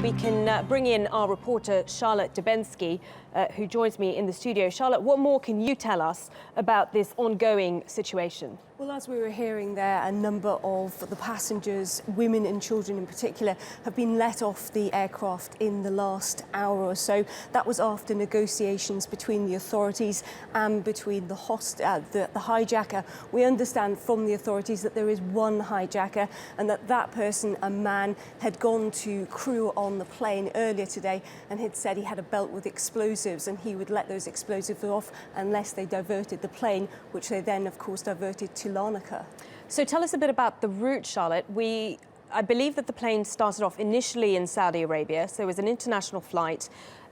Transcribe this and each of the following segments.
we can bring in our reporter, Charlotte Dubenskij, who joins me in the studio. Charlotte, what more can you tell us about this ongoing situation? Well, as we were hearing there, a number of the passengers, women and children in particular, have been let off the aircraft in the last hour or so. That was after negotiations between the authorities and between the hijacker. We understand from the authorities that there is one hijacker and that person, a man, had gone to crew on the plane earlier today and had said he had a belt with explosives and he would let those explosives off unless they diverted the plane, which they then, of course, diverted to Larnaca. So tell us a bit about the route, Charlotte. I believe that the plane started off initially in Saudi Arabia, so it was an international flight,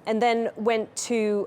and then went to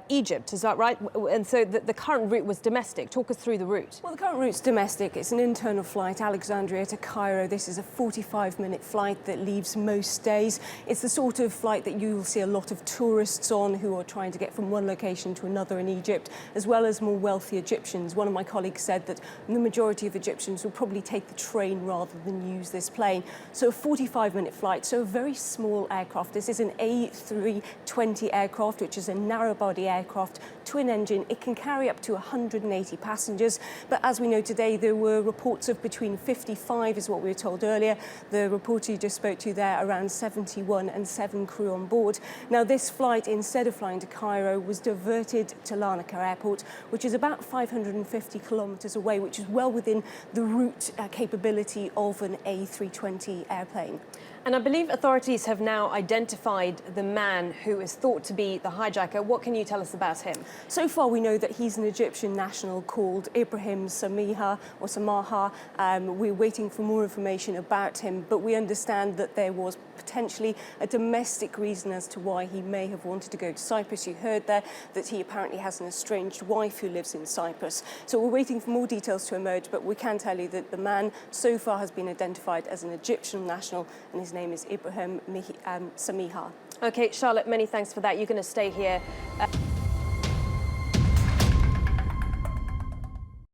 Egypt, is that right? And so the current route was domestic. Talk us through the route. Well, the current route's domestic. It's an internal flight, Alexandria to Cairo. This is a 45-minute flight that leaves most days. It's the sort of flight that you'll see a lot of tourists on who are trying to get from one location to another in Egypt, as well as more wealthy Egyptians. One of my colleagues said that the majority of Egyptians will probably take the train rather than use this plane. So a 45-minute flight, so a very small aircraft. This is an A320 aircraft, which is a narrow-body aircraft, twin engine. It can carry up to 180 passengers, but as we know today, there were reports of between 55, is what we were told earlier. The reporter you just spoke to there, around 71 and 7 crew on board. Now, this flight, instead of flying to Cairo, was diverted to Larnaca Airport, which is about 550 kilometres away, which is well within the route capability of an A320 airplane. And I believe authorities have now identified the man who is thought to be the hijacker. What can you tell us about him? So far, we know that he's an Egyptian national called Ibrahim Samiha or Samaha. We're waiting for more information about him, but we understand that there was potentially a domestic reason as to why he may have wanted to go to Cyprus. You heard there that he apparently has an estranged wife who lives in Cyprus. So we're waiting for more details to emerge, but we can tell you that the man so far has been identified as an Egyptian national, and his name is Ibrahim Samiha. Okay, Charlotte, many thanks for that. You're going to stay here.